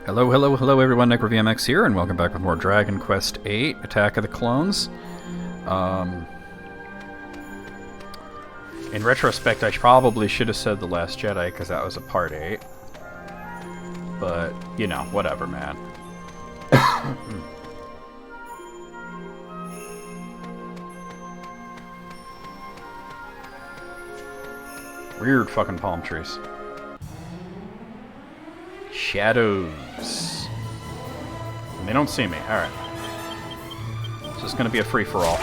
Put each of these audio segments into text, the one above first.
Hello, hello, hello everyone, NecroVMX here, and welcome back with more Dragon Quest VIII, Attack of the Clones. In retrospect, I probably should have said The Last Jedi, because that was a part 8. But, you know, whatever, man. Weird fucking palm trees. Shadows. And they don't see me. Alright. So it's gonna be a free-for-all.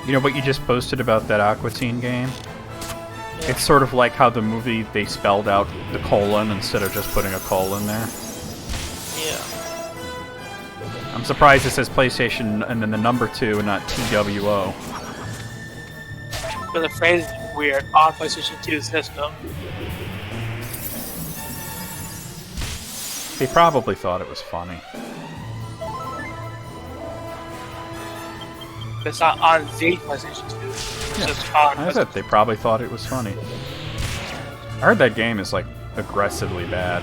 You know what you just posted about that Aqua Teen game? It's sort of like how the movie, they spelled out the colon instead of just putting a colon there. Yeah. I'm surprised it says PlayStation and then the number 2 and not TWO. But the phrase is weird. On PlayStation 2 system. They probably thought it was funny. It's not on the PlayStation 2. It's just on I bet they probably thought it was funny. I heard that game is like aggressively bad.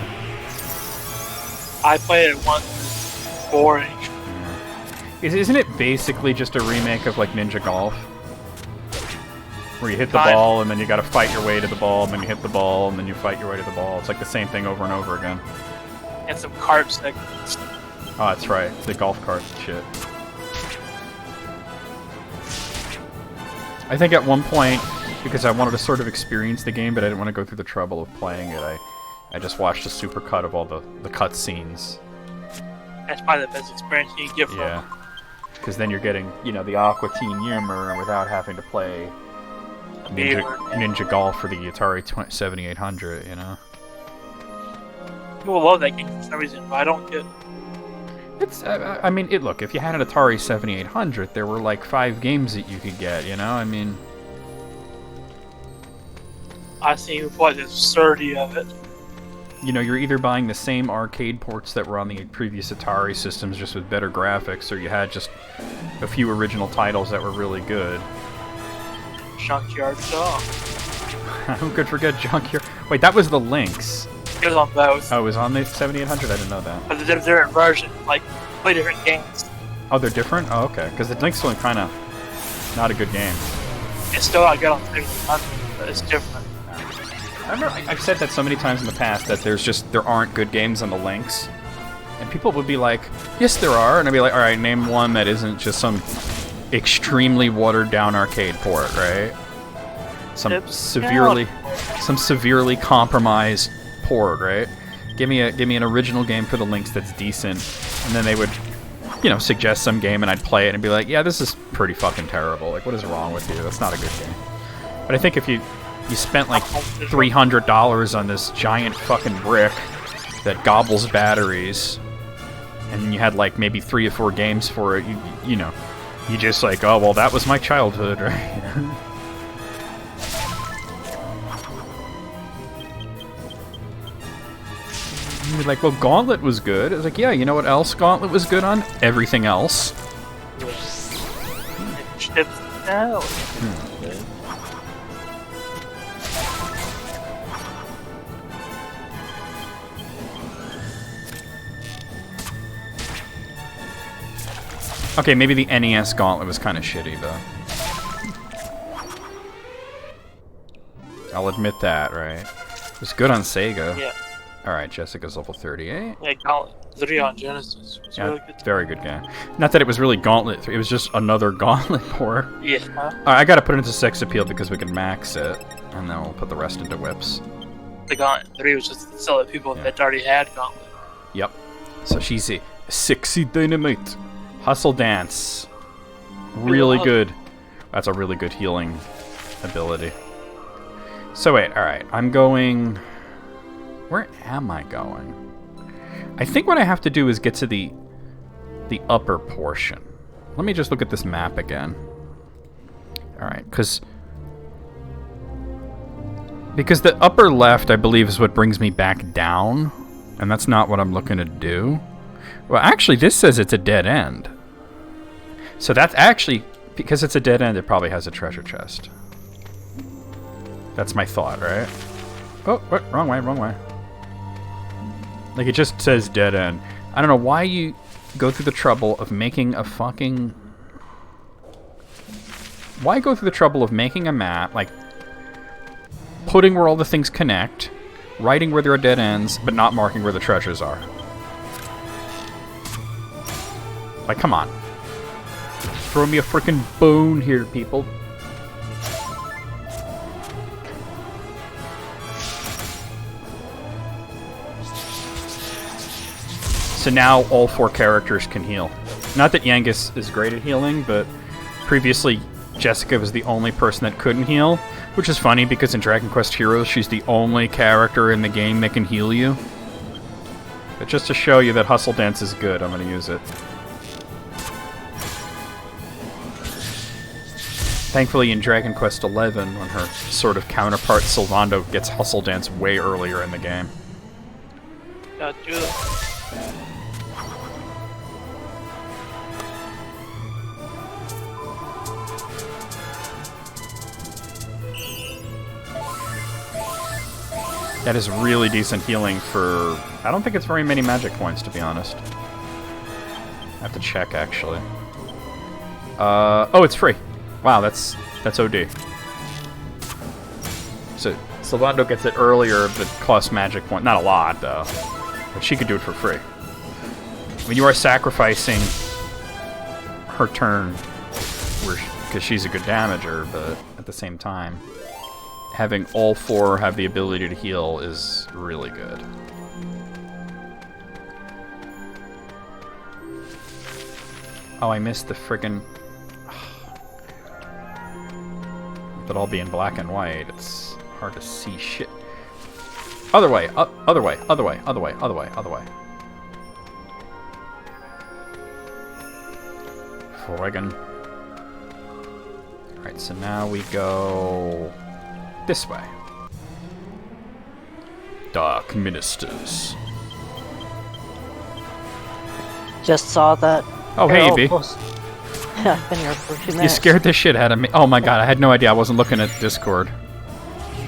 I played it once. It's boring. Yeah. Isn't it basically just a remake of like Ninja Golf? Where you hit the ball and then you gotta fight your way to the ball, and then you hit the ball and then you fight your way to the ball. It's like the same thing over and over again. And some cart segments. Oh, that's right. The golf cart shit. I think at one point, because I wanted to sort of experience the game, but I didn't want to go through the trouble of playing it, I just watched a supercut of all the cutscenes. That's probably the best experience you can get from Yeah. Because then you're getting, you know, the Aqua Teen humor without having to play Ninja Golf for the Atari 7800, you know? People love that game for some reason, but I don't get. It's, I mean, look, if you had an Atari 7800, there were like 5 games that you could get, you know? I mean... I've seen people play the absurdity of it. You know, you're either buying the same arcade ports that were on the previous Atari systems just with better graphics, or you had just a few original titles that were really good. Junkyard Dog. Who could forget Junkyard? Wait, that was the Lynx. It was on both. Oh, it was on the 7800? I didn't know that. But they're different versions, like, play different games. Oh, they're different? Oh, okay. Because the Lynx one kind of not a good game. It's still not good on 7800, but it's different. I remember I've said that so many times in the past that there aren't good games on the Lynx. And people would be like, yes, there are. And I'd be like, alright, name one that isn't just some extremely watered down arcade port, right? Some severely compromised port, right? Give me an original game for the Lynx that's decent, and then they would, you know, suggest some game and I'd play it and be like, yeah, this is pretty fucking terrible. Like, what is wrong with you? That's not a good game. But I think if you spent like $300 on this giant fucking brick that gobbles batteries, and you had like maybe 3 or 4 games for it, you know, you just like, oh well, that was my childhood, right? You're like, well, Gauntlet was good. It's like, yeah, you know what else Gauntlet was good on? Everything else. Chips now. Okay, maybe the NES Gauntlet was kind of shitty, though. I'll admit that, right? It was good on Sega. Yeah. Alright, Jessica's level 38. Yeah, Gauntlet 3 on Genesis. It's really good. Very good game. Not that it was really Gauntlet 3, it was just another Gauntlet port. Yeah. Alright, I gotta put it into Sex Appeal because we can max it, and then we'll put the rest into whips. The Gauntlet 3 was just to sell it people that already had Gauntlet. Yep. So she's a sexy dynamite. Hustle Dance. Really good. That's a really good healing ability. So wait, alright, I'm going... Where am I going? I think what I have to do is get to the upper portion. Let me just look at this map again. Alright, because the upper left, I believe, is what brings me back down. And that's not what I'm looking to do. Well, actually, this says it's a dead end. So that's actually, because it's a dead end, it probably has a treasure chest. That's my thought, right? Oh, what? Wrong way, wrong way. Like, it just says dead end. I don't know why you go through the trouble of making a fucking... Why go through the trouble of making a map, like, putting where all the things connect, writing where there are dead ends, but not marking where the treasures are? Like, come on. Throw me a freaking bone here, people. So now all 4 characters can heal. Not that Yangus is great at healing, but previously Jessica was the only person that couldn't heal, which is funny because in Dragon Quest Heroes she's the only character in the game that can heal you. But just to show you that Hustle Dance is good, I'm going to use it. Thankfully in Dragon Quest XI, when her sort of counterpart Sylvando gets Hustle Dance way earlier in the game. Gotcha. That is really decent healing for... I don't think it's very many magic points, to be honest. I have to check, actually. Oh, it's free. Wow, that's OD. So, Sylvando gets it earlier, but costs magic point. Not a lot, though. But she could do it for free. I mean, you are sacrificing her turn, because she's a good damager, but at the same time... Having all 4 have the ability to heal is really good. Oh, I missed the friggin'... But I'll be in black and white. It's hard to see shit. Other way, other way, other way, other way, other way, other way. Friggin'. Alright, so now we go... this way. Dark Ministers. Just saw that. Oh, hey, B. I've been here for a few minutes. You scared the shit out of me. Oh my god, I had no idea. I wasn't looking at Discord.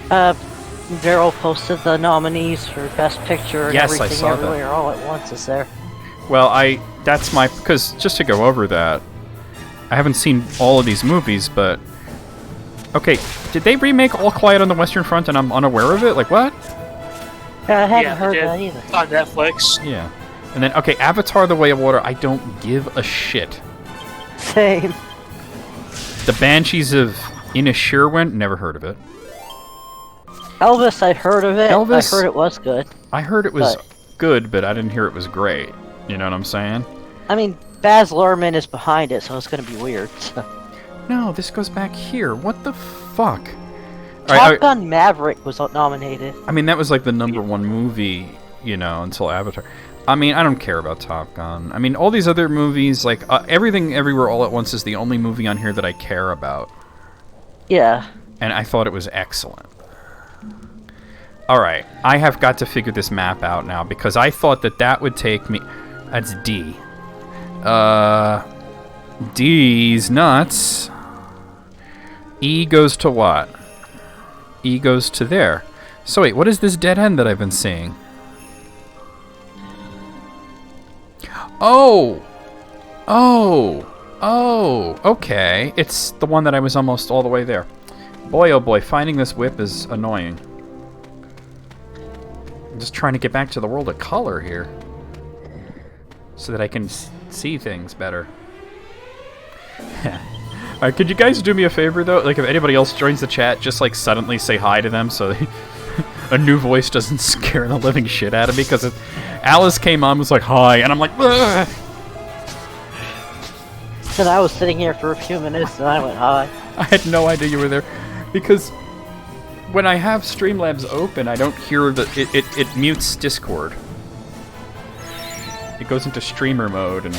Daryl posted the nominees for Best Picture and Yes, I everything saw that. everywhere all at once is there. Well, that's my... Because, just to go over that, I haven't seen all of these movies, but... Okay, did they remake All Quiet on the Western Front and I'm unaware of it? Like, what? I hadn't Yeah, heard they did. that either. It's on Netflix. Yeah. And then, okay, Avatar The Way of Water, I don't give a shit. Same. The Banshees of Inisherin, never heard of it. Elvis, I'd heard of it. Elvis? I heard it was good. I heard it was good, but I didn't hear it was great. You know what I'm saying? I mean, Baz Luhrmann is behind it, so it's going to be weird. No, this goes back here. What the fuck? Top Gun Maverick was nominated. I mean, that was like the #1 movie, you know, until Avatar. I mean, I don't care about Top Gun. I mean, all these other movies, like, Everything Everywhere All at Once is the only movie on here that I care about. Yeah. And I thought it was excellent. Alright, I have got to figure this map out now, because I thought that would take me... That's D. D's nuts. E goes to what? E goes to there. So wait, what is this dead end that I've been seeing? Oh! Okay. It's the one that I was almost all the way there. Boy, oh boy, finding this whip is annoying. I'm just trying to get back to the world of color here. So that I can see things better. Alright, could you guys do me a favor, though? Like, if anybody else joins the chat, just, like, suddenly say hi to them so a new voice doesn't scare the living shit out of me, because Alice came on and was like, hi, and I'm like, ugh! Then I was sitting here for a few minutes and I went hi. I had no idea you were there, because when I have Streamlabs open, I don't hear it mutes Discord. It goes into streamer mode, and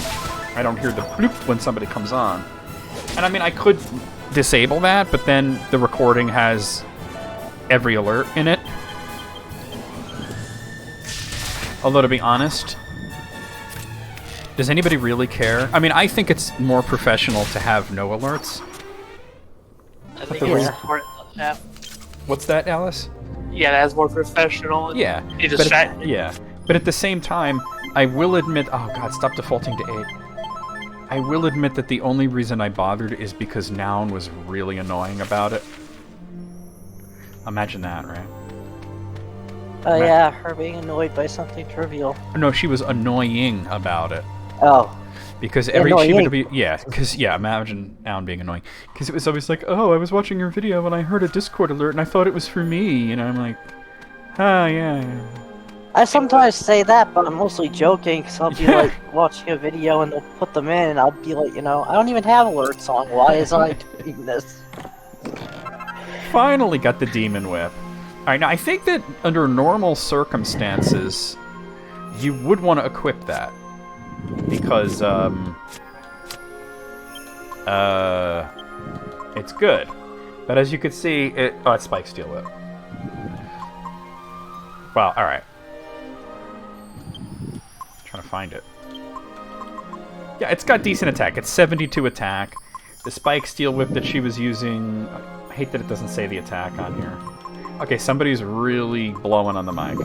I don't hear the bloop when somebody comes on. And I mean, I could disable that, but then the recording has every alert in it. Although, to be honest, does anybody really care? I mean, I think it's more professional to have no alerts. I think the it's reason- more. Yeah, What's that, Alice? yeah, that's more professional. Yeah. You But distract. yeah. But at the same time, I will admit... Oh, God, stop defaulting to 8. I will admit that the only reason I bothered is because Noun was really annoying about it. Imagine that, right? Oh yeah, her being annoyed by something trivial. No, she was annoying about it. Oh. Because she Annoying. would be... Yeah, because, yeah, imagine Noun being annoying. Because it was always like, oh, I was watching your video and I heard a Discord alert and I thought it was for me. And I'm like, ah, yeah. I sometimes say that, but I'm mostly joking, because I'll be like watching a video and they'll put them in, and I'll be like, you know, I don't even have alerts on. Why is I doing this? Finally got the Demon Whip. Alright, now I think that under normal circumstances, you would want to equip that. Because, it's good. But as you can see, it's Spike Steel Whip. Well, alright. Trying to find it. Yeah, it's got decent attack. It's 72 attack. The Spike Steel Whip that she was using... I hate that it doesn't say the attack on here. Okay, somebody's really blowing on the mic.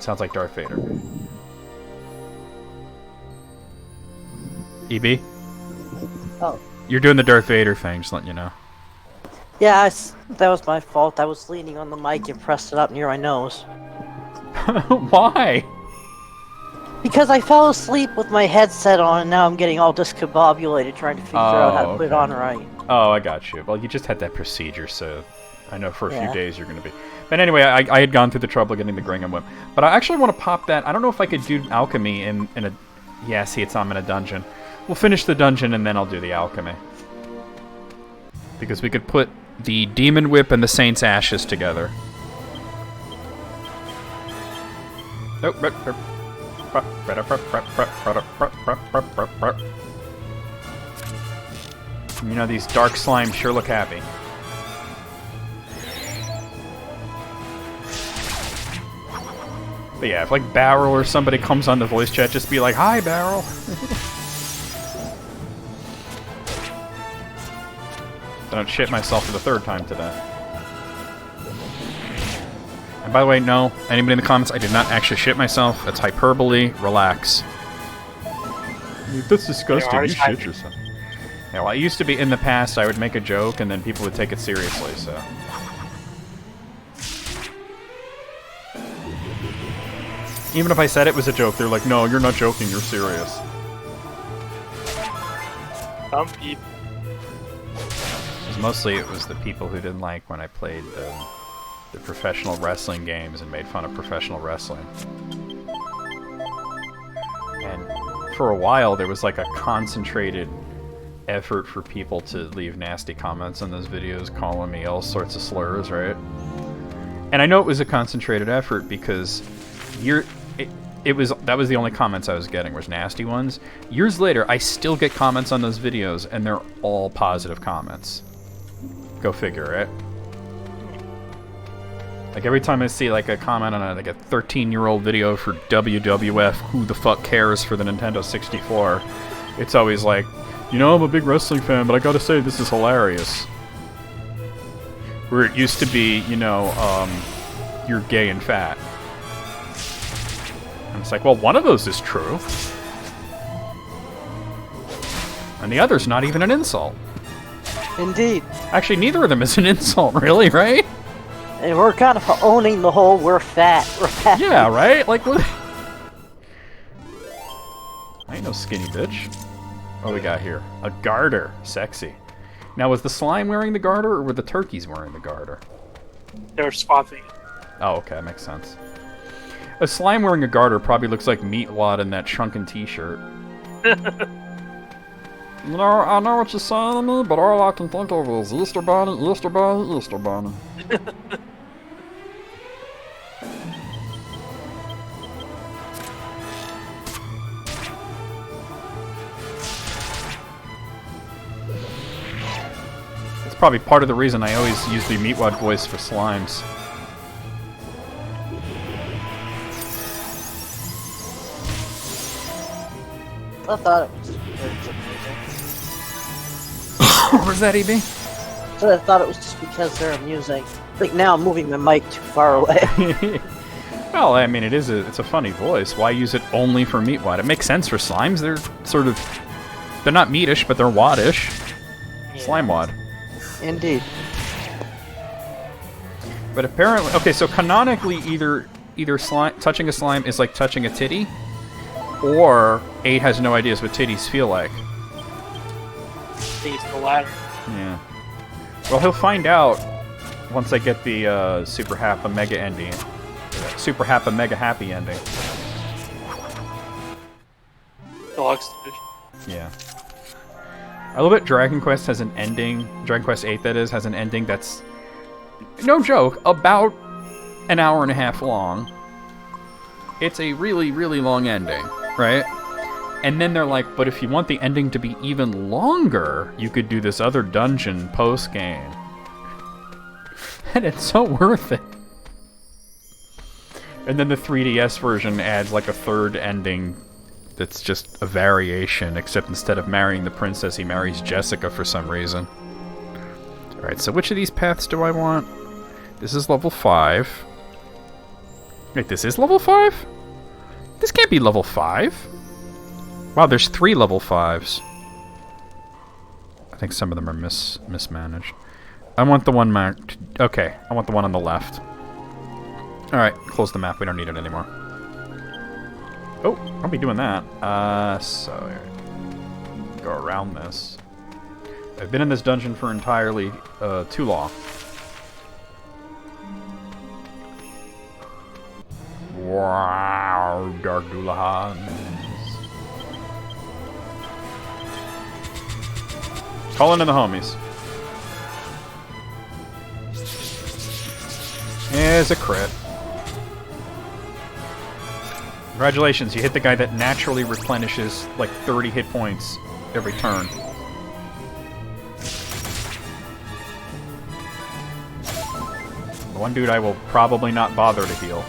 Sounds like Darth Vader. EB? Oh. You're doing the Darth Vader thing, just letting you know. Yeah, that was my fault. I was leaning on the mic and pressed it up near my nose. Why? Because I fell asleep with my headset on, and now I'm getting all discombobulated trying to figure out how to put it on right. Oh, I got you. Well, you just had that procedure, so I know for a few Yeah. days you're going to be... But anyway, I had gone through the trouble of getting the Gringham Whip. But I actually want to pop that. I don't know if I could do alchemy in a... Yeah, see, I'm in a dungeon. We'll finish the dungeon, and then I'll do the alchemy. Because we could put the Demon Whip and the Saint's Ashes together. Oh, you know, these dark slimes sure look happy. But yeah, if like Barrel or somebody comes on the voice chat, just be like, "Hi, Barrel." I don't shit myself for the third time today. And by the way, no, anybody in the comments, I did not actually shit myself. That's hyperbole. Relax. That's disgusting. You shit yourself. Yeah, well, I used to be in the past, I would make a joke and then people would take it seriously, so. Even if I said it was a joke, they're like, no, you're not joking, you're serious. Some people. Mostly it was the people who didn't like when I played the professional wrestling games and made fun of professional wrestling. And for a while there was like a concentrated effort for people to leave nasty comments on those videos calling me all sorts of slurs, right? And I know it was a concentrated effort because that was the only comments I was getting was nasty ones. Years later, I still get comments on those videos and they're all positive comments. Go figure, right? Like every time I see like a comment on like a 13-year-old video for WWF, who the fuck cares for the Nintendo 64? It's always like, you know, I'm a big wrestling fan, but I gotta say this is hilarious. Where it used to be, you know, you're gay and fat. And it's like, well, one of those is true. And the other's not even an insult. Indeed. Actually, neither of them is an insult, really, right? And we're kind of owning the whole we're fat. Yeah, right? Like, what? I ain't no skinny bitch. What do we got here? A garter. Sexy. Now, was the slime wearing the garter, or were the turkeys wearing the garter? They were swapping. Oh, okay, that makes sense. A slime wearing a garter probably looks like Meatwad in that shrunken t-shirt. You know, I know what you're saying to me, but all I can think of is Easter Bunny, Easter Bunny, Easter Bunny. That's probably part of the reason I always use the Meatwad voice for slimes. I thought it was just because of music. What was that, EB? So I thought it was just because they're amusing. Like now I'm moving the mic too far away. Well, I mean, it's a funny voice. Why use it only for meat wad? It makes sense for slimes. They're sort of, they're not meatish, but they're wadish. Yeah. Slime wad. Indeed. But apparently, okay, so canonically, either slime, touching a slime is like touching a titty, or 8 has no ideas what titties feel like. It's the latter. Yeah. Well, he'll find out once I get the Super Happa Mega ending. Super Happa Mega Happy ending. Deluxe edition. Yeah. I love it. Dragon Quest has an ending. Dragon Quest 8, that is, has an ending that's, no joke, about an hour and a half long. It's a really, really long ending, right? And then they're like, but if you want the ending to be even longer, you could do this other dungeon post-game. And it's so worth it. And then the 3DS version adds like a third ending that's just a variation, except instead of marrying the princess, he marries Jessica for some reason. Alright, so which of these paths do I want? This is level 5. Wait, this is level 5? This can't be level 5. Wow, there's 3 level 5s. I think some of them are mismanaged. I want the one marked... Okay, I want the one on the left. Alright, close the map. We don't need it anymore. Oh, I'll be doing that. So... Go around this. I've been in this dungeon for entirely too long. Wow, Dark Doolahans. Calling in the homies. There's a crit. Congratulations, you hit the guy that naturally replenishes like 30 hit points every turn. The one dude I will probably not bother to heal.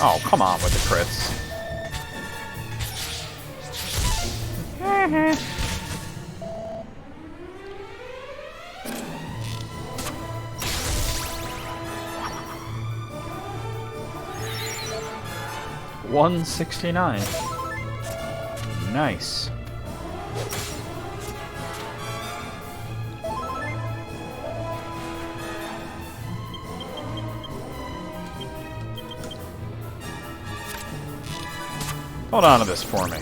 Oh, come on with the crits. 169. Nice. Hold on to this for me.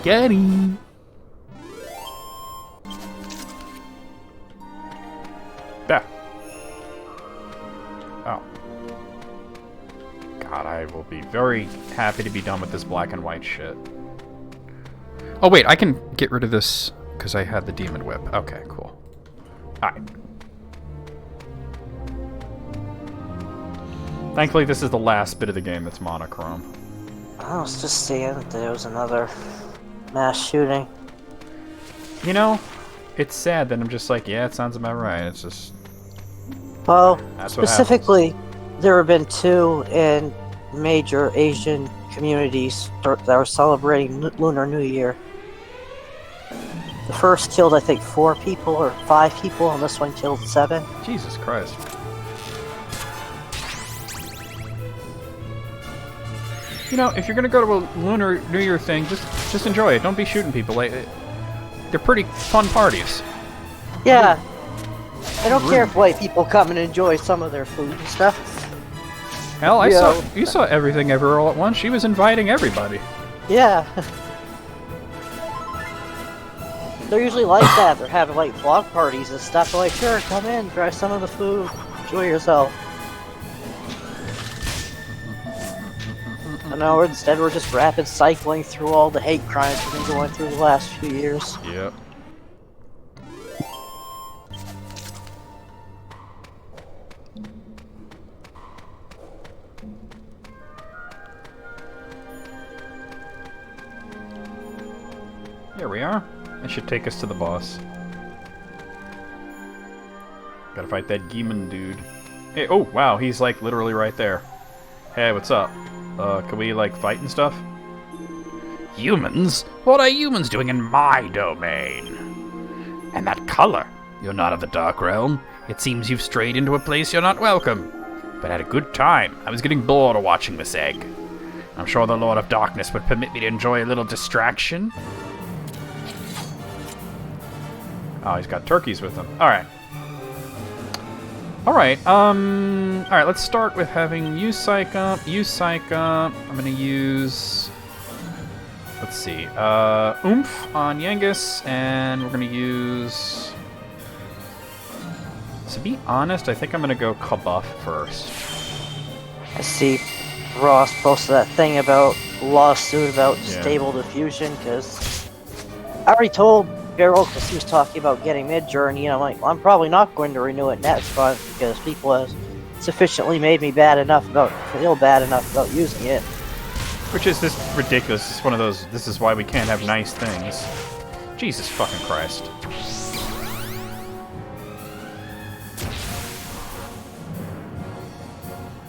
Get him. There. Oh. God, I will be very happy to be done with this black and white shit. Oh wait, I can get rid of this because I had the demon whip. Okay, cool. Alright. Thankfully, this is the last bit of the game that's monochrome. I was just seeing that there was another mass shooting. You know, it's sad that I'm just like, yeah, it sounds about right. It's just... Well, That's what specifically, there have been 2 in major Asian communities that were celebrating Lunar New Year. The first killed, I think, 4 people or 5 people, and this one killed 7. Jesus Christ. You know, if you're gonna go to a Lunar New Year thing, just enjoy it. Don't be shooting people. They're pretty fun parties. Yeah. I don't care if white people come and enjoy some of their food and stuff. Hell, you saw Everything Everywhere All at Once. She was inviting everybody. Yeah. They're usually like that. They're having like block parties and stuff. They're like, sure, come in, try some of the food, enjoy yourself. No, instead we're just rapid cycling through all the hate crimes we've been going through the last few years. Yep. Here we are. That should take us to the boss. Gotta fight that demon dude. Hey, oh, wow, he's like literally right there. Hey, what's up? Can we like fight and stuff? Humans? What are humans doing in my domain? And that color? You're not of the Dark Realm. It seems you've strayed into a place you're not welcome. But had a good time. I was getting bored of watching this egg. I'm sure the Lord of Darkness would permit me to enjoy a little distraction. Oh, he's got turkeys with him. Alright. Alright, alright, let's start with having you psych up, I'm gonna use... Let's see, Oomph on Yengus, and we're gonna use... To be honest, I think I'm gonna go Kabuff first. I see Ross posted that thing about lawsuit about stable diffusion, because I already told Beryl, because he was talking about getting Mid-Journey, and I'm like, well, I'm probably not going to renew it next month, because people have sufficiently made me feel bad enough about using it. Which is this ridiculous, it's one of those, this is why we can't have nice things. Jesus fucking Christ.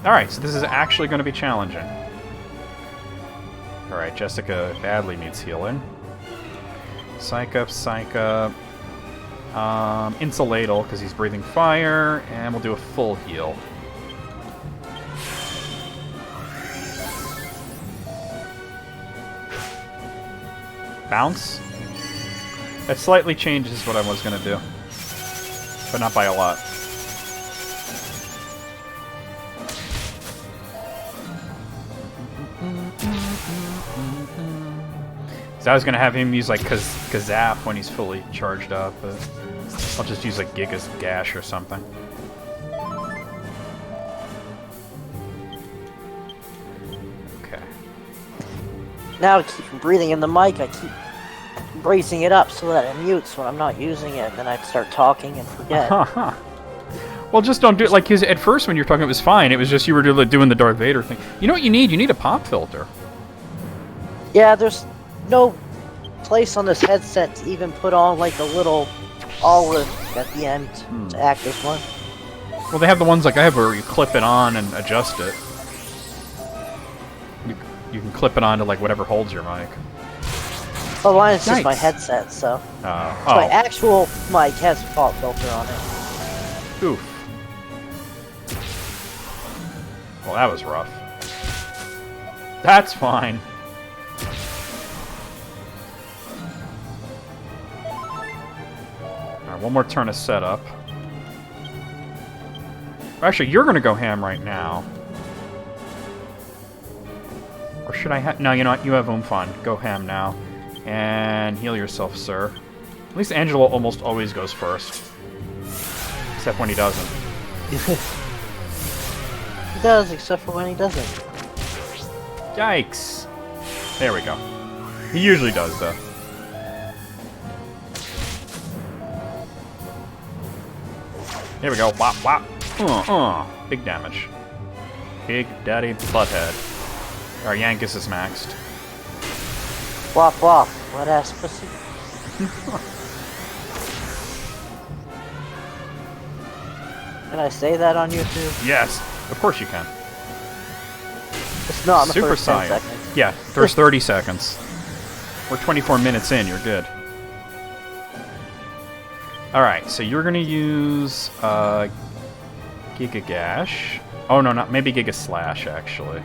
Alright, so this is actually going to be challenging. Alright, Jessica badly needs healing. Psych up. Insulatal, because he's breathing fire, and we'll do a full heal. Bounce? That slightly changes what I was going to do. But not by a lot. So I was going to have him use like Kazap when he's fully charged up, but I'll just use like Giga's Gash or something. Okay. Now to keep from breathing in the mic, I keep raising it up so that it mutes when I'm not using it, and then I start talking and forget. Well, just don't do it like his. At first, when you were talking, it was fine. It was just you were doing the Darth Vader thing. You know what you need? You need a pop filter. Yeah, there's no place on this headset to even put on like a little olive at the end to act as one. Well, they have the ones like I have where you clip it on and adjust it. You can clip it on to like whatever holds your mic. Well, mine is just my headset, so. My actual mic has a pop filter on it. Oof. Well, that was rough. That's fine. Alright, one more turn of setup. Actually, you're gonna go ham right now. Or should I have... No, you know what? You have Oomph on. Go ham now. And heal yourself, sir. At least Angelo almost always goes first. Except when he doesn't. He does, except for when he doesn't. Yikes. There we go. He usually does, though. Here we go. Wop, wop. Big damage. Big Daddy Butthead. Our Yankus is maxed. Wop wop. Wet ass pussy. Can I say that on YouTube? Yes, of course you can. It's not in the Super first 10 Saiyan. seconds. Yeah, first 30 seconds. We're 24 minutes in, you're good. Alright, so you're gonna use Giga Gash. Oh no, not maybe Giga Slash actually.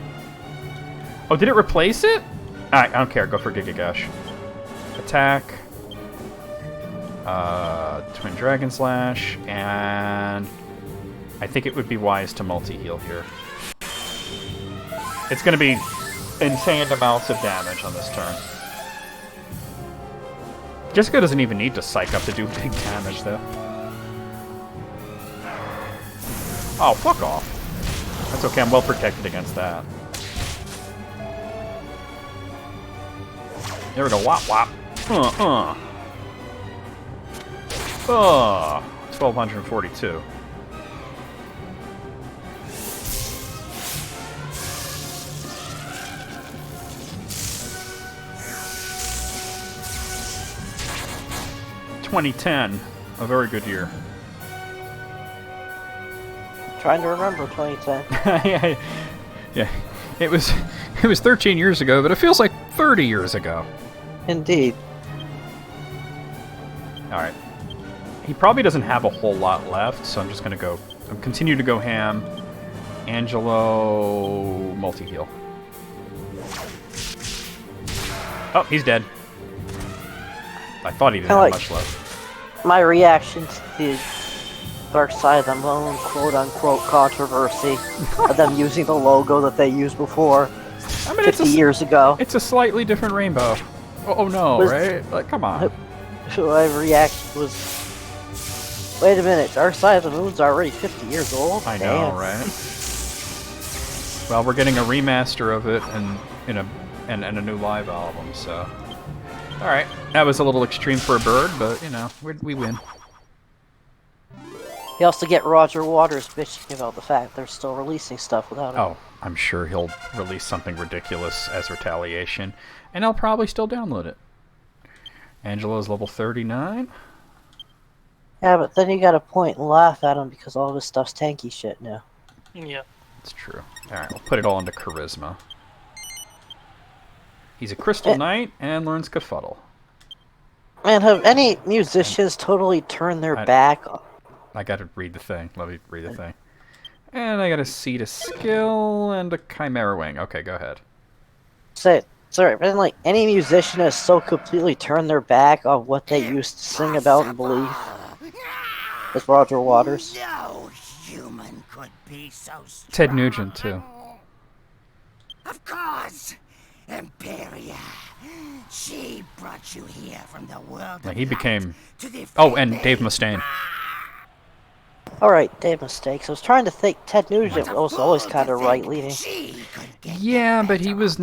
Oh, did it replace it? Alright, I don't care, go for Giga Gash. Attack. Twin Dragon Slash, and I think it would be wise to multi-heal here. It's going to be insane amounts of damage on this turn. Jessica doesn't even need to psych up to do big damage, though. Oh, fuck off. That's okay, I'm well protected against that. There we go, wop wop. 1242. 2010, a very good year. Trying to remember 2010. Yeah, it was 13 years ago, but it feels like 30 years ago. Indeed. All right. He probably doesn't have a whole lot left, so I'm just gonna go. I'm continue to go ham. Angelo multi-heal. Oh, he's dead. I thought he didn't have much left. My reaction to the Dark Side of the Moon quote-unquote controversy of them using the logo that they used before 50 years ago. It's a slightly different rainbow. Oh no, right? Like, come on. My reaction was, wait a minute, Dark Side of the Moon's already 50 years old? I know, right? Well, we're getting a remaster of it and a new live album, so... Alright, that was a little extreme for a bird, but, you know, we win. You also get Roger Waters bitching about the fact they're still releasing stuff without him. Oh, I'm sure he'll release something ridiculous as retaliation, and I'll probably still download it. Angelo's level 39. Yeah, but then you gotta point and laugh at him because all this stuff's tanky shit now. Yeah. That's true. Alright, we'll put it all into Charisma. He's a Crystal Knight and learns Kafuddle. Man, have any musicians totally turned their back? I gotta read the thing. Let me read the thing. And I got a Seed of Skill and a Chimera Wing. Okay, go ahead. Sorry, but then, like, any musician has so completely turned their back on what they used to sing about and believe. It's Roger Waters. No human could be so strong. Ted Nugent, too. Of course. Imperia. She brought you here from the world Like, he became... to defend Oh, and Dave Mustaine. Alright, Dave Mistakes. I was trying to think Ted Nugent was always kind of right-leaning. Yeah, but he was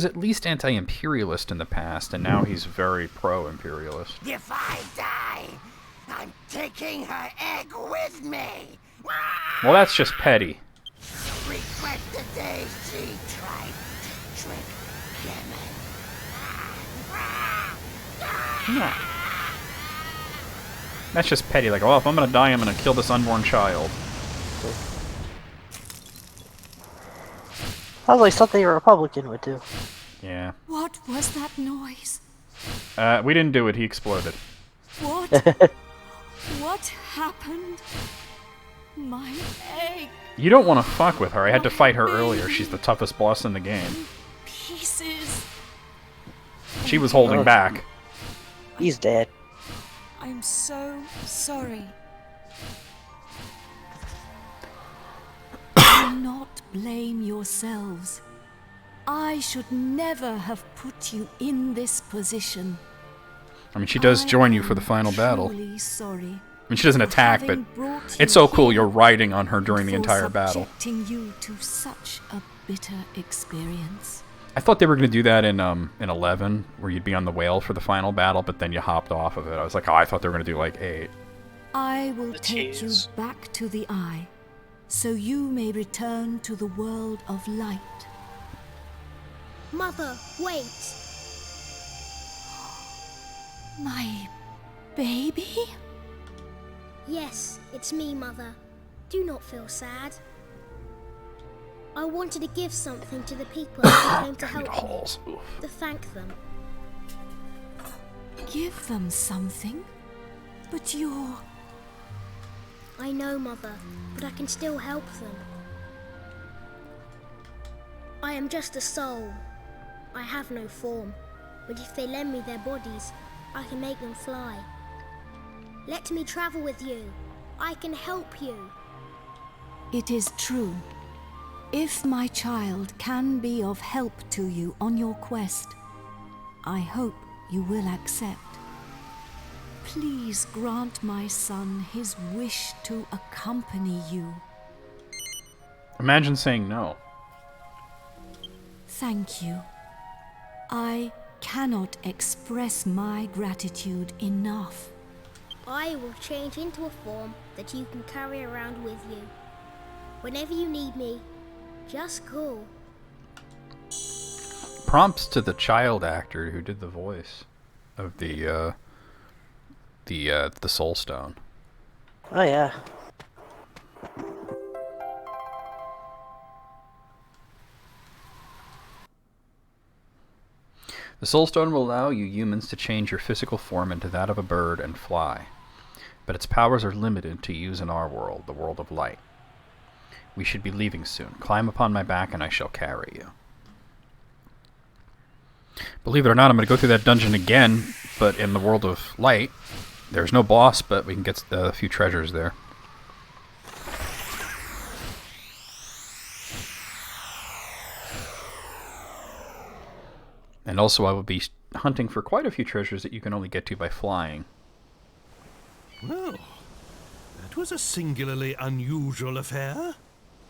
at least anti-imperialist in the past, and now he's very pro-imperialist. If I die, I'm taking her egg with me. Well, that's just petty. Regret the day she tried to trick Yemen. Yeah. That's just petty. Like, oh, if I'm gonna die, I'm gonna kill this unborn child. Sounds like something a Republican would do. Yeah. What was that noise? We didn't do it. He exploded. What? What happened? My egg. You don't want to fuck with her. I had to fight her earlier. She's the toughest boss in the game. Pieces. She was holding back. He's dead. I'm so sorry. Do not blame yourselves. I should never have put you in this position. I mean, she does join you for the final battle. I'm sorry. I mean, she doesn't attack, but it's so cool you're riding on her during the entire battle. Subjecting you to such a bitter experience. I thought they were going to do that in 11, where you'd be on the whale for the final battle, but then you hopped off of it. I was like, oh, I thought they were going to do like 8. I will take you back to the Eye, so you may return to the world of light. Mother, wait! My baby? Yes, it's me, Mother. Do not feel sad. I wanted to give something to the people who came to help me, to thank them. Give them something? But you're... I know, Mother, but I can still help them. I am just a soul. I have no form, but if they lend me their bodies, I can make them fly. Let me travel with you. I can help you. It is true. If my child can be of help to you on your quest, I hope you will accept. Please grant my son his wish to accompany you. Imagine saying no. Thank you. I cannot express my gratitude enough. I will change into a form that you can carry around with you. Whenever you need me, just call. Prompts to the child actor who did the voice of the the Soul Stone. Oh yeah. The Soul Stone will allow you humans to change your physical form into that of a bird and fly, but its powers are limited to use in our world, the world of light. We should be leaving soon. Climb upon my back and I shall carry you. Believe it or not, I'm going to go through that dungeon again, but in the world of light. There's no boss, but we can get a few treasures there. And also I will be hunting for quite a few treasures that you can only get to by flying. Well, that was a singularly unusual affair.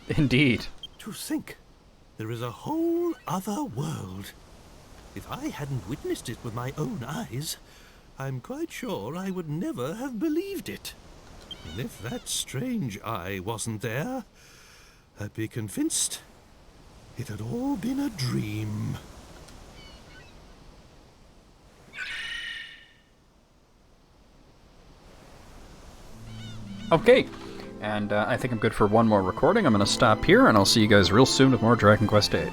Indeed. To think, there is a whole other world. If I hadn't witnessed it with my own eyes, I'm quite sure I would never have believed it. And if that strange eye wasn't there, I'd be convinced it had all been a dream. Okay, and I think I'm good for one more recording. I'm going to stop here, and I'll see you guys real soon with more Dragon Quest VIII.